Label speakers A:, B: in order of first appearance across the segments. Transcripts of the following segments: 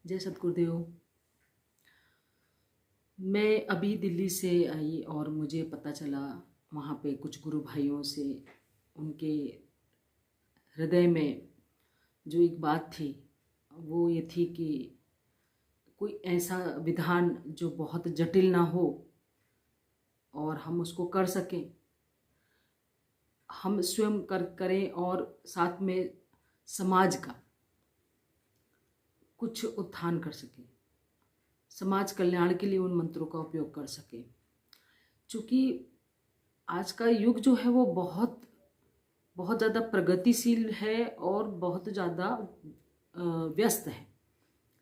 A: जय सतगुरुदेव। मैं अभी दिल्ली से आई और मुझे पता चला वहाँ पे कुछ गुरु भाइयों से उनके हृदय में जो एक बात थी वो ये थी कि कोई ऐसा विधान जो बहुत जटिल ना हो और हम उसको कर सकें, हम स्वयं करें और साथ में समाज का कुछ उत्थान कर सकें, समाज कल्याण के लिए उन मंत्रों का उपयोग कर सकें। चूँकि आज का युग जो है वो बहुत बहुत ज़्यादा प्रगतिशील है और बहुत ज़्यादा व्यस्त है।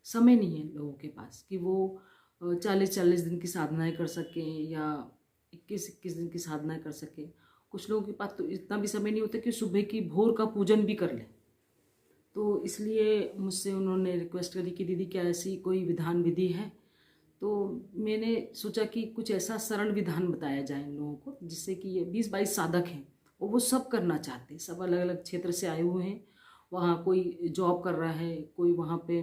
A: समय नहीं है लोगों के पास कि वो 40-40 दिन की साधनाएं कर सकें या 21-21 दिन की साधनाएं कर सकें। कुछ लोगों के पास तो इतना भी समय नहीं होता कि सुबह की भोर का पूजन भी कर लें। तो इसलिए मुझसे उन्होंने रिक्वेस्ट करी कि दीदी क्या ऐसी कोई विधान विधि है। तो मैंने सोचा कि कुछ ऐसा सरल विधान बताया जाए इन लोगों को जिससे कि ये 20-22 साधक हैं और वो सब करना चाहते हैं, सब अलग अलग क्षेत्र से आए हुए हैं। वहाँ कोई जॉब कर रहा है, कोई वहाँ पे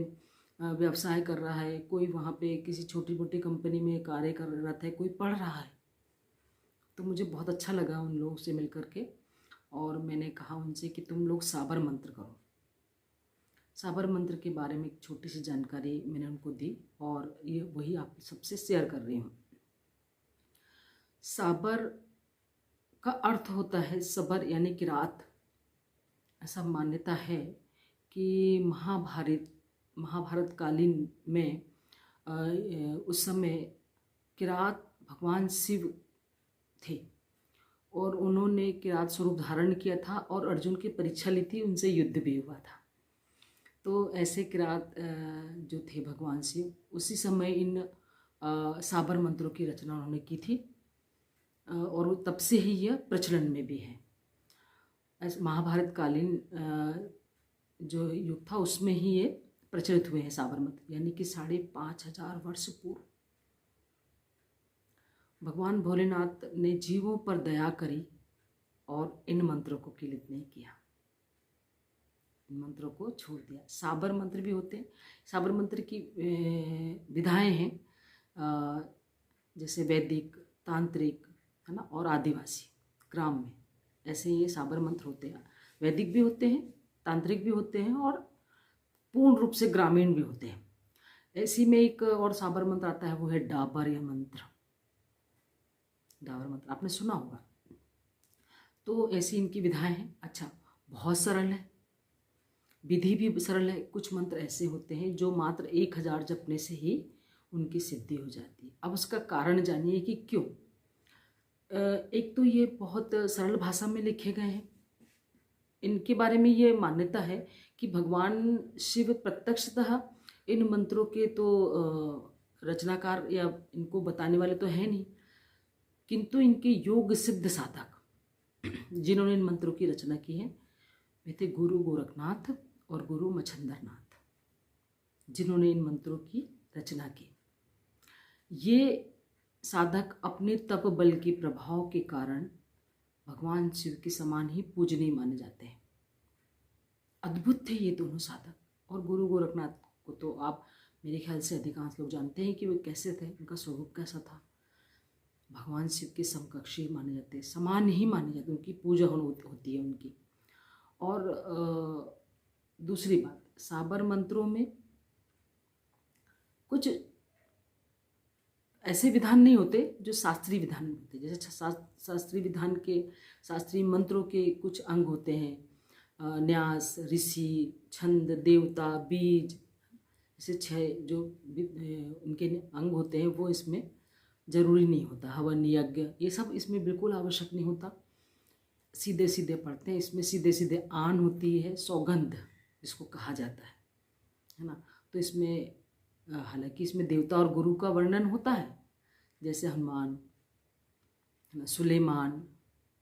A: व्यवसाय कर रहा है, कोई वहाँ पे किसी छोटी मोटी कंपनी में कार्य कर रहा है, कोई पढ़ रहा है। तो मुझे बहुत अच्छा लगा उन लोगों से मिल करके और मैंने कहा उनसे कि तुम लोग साबर मंत्र करो। साबर मंत्र के बारे में एक छोटी सी जानकारी मैंने उनको दी और ये वही आप सबसे शेयर कर रही हूँ। साबर का अर्थ होता है सबर यानी कि रात। ऐसा मान्यता है कि महाभारत कालीन में उस समय किरात भगवान शिव थे और उन्होंने किरात स्वरूप धारण किया था और अर्जुन की परीक्षा ली थी, उनसे युद्ध भी हुआ था। तो ऐसे किरात जो थे भगवान शिव, उसी समय इन साबर मंत्रों की रचना उन्होंने की थी और वो तब से ही यह प्रचलन में भी है। ऐसे महाभारत कालीन जो युग था उसमें ही ये प्रचलित हुए हैं साबर मंत्र, यानी कि 5,500 वर्ष पूर्व भगवान भोलेनाथ ने जीवों पर दया करी और इन मंत्रों को किलित नहीं किया, इन मंत्रों को छोड़ दिया। साबर मंत्र भी होते हैं। साबर मंत्र की विधाएं हैं जैसे वैदिक, तांत्रिक, है ना, और आदिवासी ग्राम में ऐसे ये साबर मंत्र होते हैं। वैदिक भी होते हैं, तांत्रिक भी होते हैं और पूर्ण रूप से ग्रामीण भी होते हैं। ऐसी में एक और साबर मंत्र आता है, वो है डाबर या मंत्र। डाबर मंत्र आपने सुना होगा। तो ऐसी इनकी विधाएं हैं। अच्छा, बहुत सरल है, विधि भी सरल है। कुछ मंत्र ऐसे होते हैं जो मात्र 1000 जपने से ही उनकी सिद्धि हो जाती है। अब उसका कारण जानिए कि क्यों। एक तो ये बहुत सरल भाषा में लिखे गए हैं। इनके बारे में ये मान्यता है कि भगवान शिव प्रत्यक्षतः इन मंत्रों के तो रचनाकार या इनको बताने वाले तो हैं नहीं, किंतु इनके योग सिद्ध साधक जिन्होंने इन मंत्रों की रचना की है वे थे गुरु गोरखनाथ और गुरु मच्छंदरनाथ, जिन्होंने इन मंत्रों की रचना की। ये साधक अपने तप बल के प्रभाव के कारण भगवान शिव के समान ही पूजनीय माने जाते हैं। अद्भुत थे ये दोनों साधक। और गुरु गोरखनाथ को तो आप मेरे ख्याल से अधिकांश लोग जानते हैं कि वे कैसे थे, उनका स्वरूप कैसा था। भगवान शिव के समकक्षी माने जाते हैं, समान ही माने जाते हैं, उनकी पूजा होती है उनकी। और दूसरी बात, साबर मंत्रों में कुछ ऐसे विधान नहीं होते जो शास्त्रीय विधान होते। जैसे शास्त्रीय विधान के, शास्त्रीय मंत्रों के कुछ अंग होते हैं, न्यास, ऋषि, छंद, देवता, बीज, ऐसे 6 जो उनके अंग होते हैं वो इसमें जरूरी नहीं होता। हवन, यज्ञ, ये सब इसमें बिल्कुल आवश्यक नहीं होता। सीधे सीधे पढ़ते हैं। इसमें सीधे सीधे आन होती है, सौगंध जिसको कहा जाता है ना। तो इसमें हालांकि इसमें देवता और गुरु का वर्णन होता है, जैसे हनुमान, है ना, सुलेमान,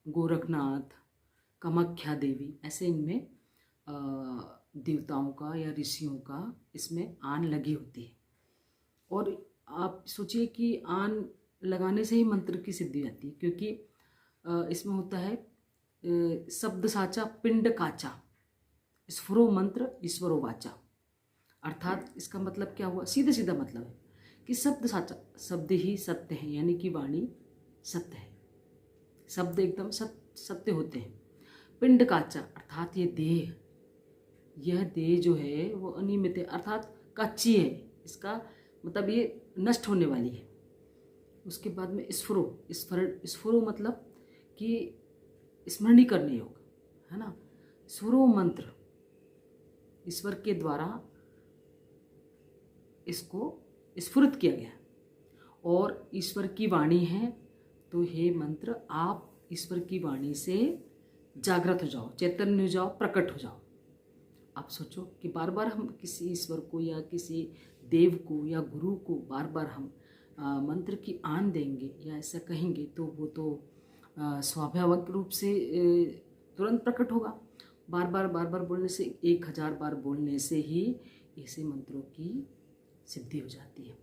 A: गोरखनाथ, कामाख्या देवी, ऐसे इनमें देवताओं का या ऋषियों का इसमें आन लगी होती है। और आप सोचिए कि आन लगाने से ही मंत्र की सिद्धि आती है, क्योंकि इसमें होता है शब्द साचा पिंड काचा, स्फुरो मंत्र ईश्वरो वाचा। अर्थात इसका मतलब क्या हुआ, सीधे सीधा मतलब है कि शब्द साचा, शब्द ही सत्य है, यानी कि वाणी सत्य है, शब्द एकदम सत्य होते हैं। पिंड काचा अर्थात ये देह, यह देह जो है वो अनियमित है, अर्थात कच्ची है, इसका मतलब ये नष्ट होने वाली है। उसके बाद में स्फुरो मतलब कि स्मरणी करने योग, है ना। स्फुरो मंत्र, ईश्वर के द्वारा इसको स्फुरित किया गया और ईश्वर की वाणी है, तो हे मंत्र आप ईश्वर की वाणी से जागृत हो जाओ, चैतन्य हो जाओ, प्रकट हो जाओ। आप सोचो कि बार बार हम किसी ईश्वर को या किसी देव को या गुरु को बार बार हम मंत्र की आन देंगे या ऐसा कहेंगे तो वो तो स्वाभाविक रूप से तुरंत प्रकट होगा। बार बार बोलने से, 1000 बार बोलने से ही ऐसे मंत्रों की सिद्धि हो जाती है।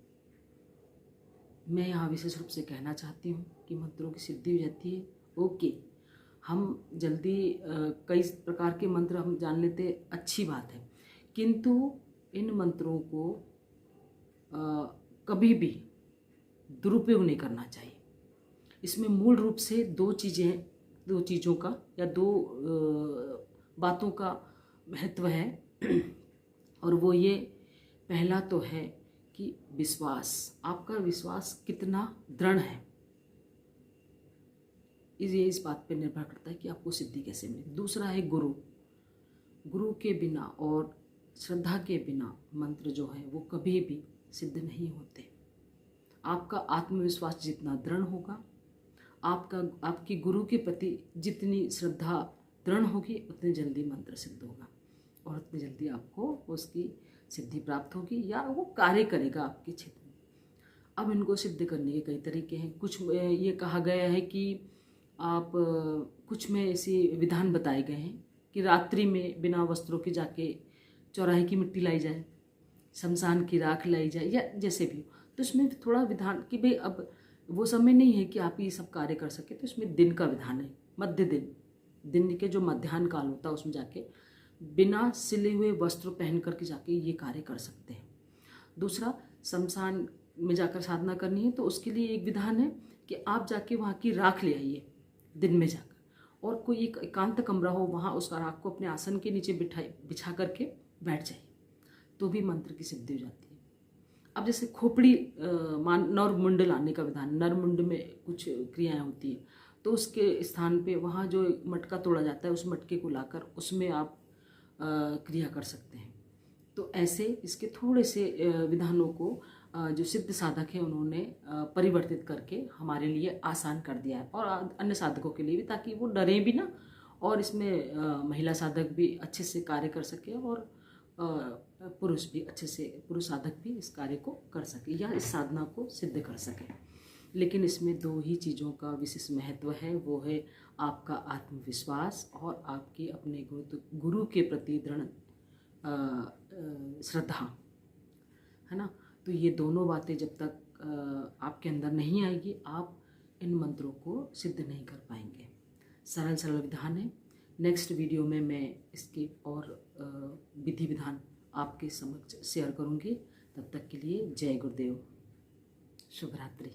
A: मैं यहाँ विशेष रूप से कहना चाहती हूँ कि मंत्रों की सिद्धि हो जाती है। ओके, हम जल्दी कई प्रकार के मंत्र हम जान लेते, अच्छी बात है, किंतु इन मंत्रों को कभी भी दुरुपयोग नहीं करना चाहिए। इसमें मूल रूप से दो चीज़ों का या दो बातों का महत्व है और वो ये, पहला तो है कि विश्वास, आपका विश्वास कितना दृढ़ है, ये इस बात पे निर्भर करता है कि आपको सिद्धि कैसे मिले। दूसरा है गुरु के बिना और श्रद्धा के बिना मंत्र जो है वो कभी भी सिद्ध नहीं होते। आपका आत्मविश्वास जितना दृढ़ होगा, आपकी गुरु के प्रति जितनी श्रद्धा दृढ़ होगी, उतनी जल्दी मंत्र सिद्ध होगा और उतनी जल्दी आपको उसकी सिद्धि प्राप्त होगी या वो कार्य करेगा आपके क्षेत्र में। अब इनको सिद्ध करने के कई तरीके हैं। कुछ ये कहा गया है कि आप कुछ में ऐसे विधान बताए गए हैं कि रात्रि में बिना वस्त्रों के जाके चौराहे की मिट्टी लाई जाए, शमशान की राख लाई जाए या जैसे भी हो। तो इसमें थोड़ा विधान कि भाई अब वो समय नहीं है कि आप ये सब कार्य कर सके, तो इसमें दिन का विधान है। मध्य दिन के जो मध्याह्न काल होता है उसमें जाके बिना सिले हुए वस्त्र पहन करके जाके ये कार्य कर सकते हैं। दूसरा, शमशान में जाकर साधना करनी है तो उसके लिए एक विधान है कि आप जाके वहाँ की राख ले आइए दिन में जाकर, और कोई एक एकांत कमरा हो, वहाँ उस राख को अपने आसन के नीचे बिछा करके बैठ जाइए, तो भी मंत्र की सिद्धि हो जाती है। अब जैसे खोपड़ी नरमुंड लाने का विधान, नरमुंड में कुछ क्रियाएं होती हैं, तो उसके स्थान पे वहाँ जो मटका तोड़ा जाता है उस मटके को लाकर उसमें आप क्रिया कर सकते हैं। तो ऐसे इसके थोड़े से विधानों को जो सिद्ध साधक हैं उन्होंने परिवर्तित करके हमारे लिए आसान कर दिया है और अन्य साधकों के लिए भी, ताकि वो डरें भी ना और इसमें महिला साधक भी अच्छे से कार्य कर सके और पुरुष साधक भी इस कार्य को कर सके या इस साधना को सिद्ध कर सके। लेकिन इसमें दो ही चीज़ों का विशेष महत्व है, वो है आपका आत्मविश्वास और आपकी अपने गुरु के प्रति दृढ़ श्रद्धा, है ना। तो ये दोनों बातें जब तक आपके अंदर नहीं आएगी, आप इन मंत्रों को सिद्ध नहीं कर पाएंगे। सरल विधान है। नेक्स्ट वीडियो में मैं इसके और विधि विधान आपके समक्ष शेयर करूंगी। तब तक के लिए जय गुरुदेव, शुभ रात्रि।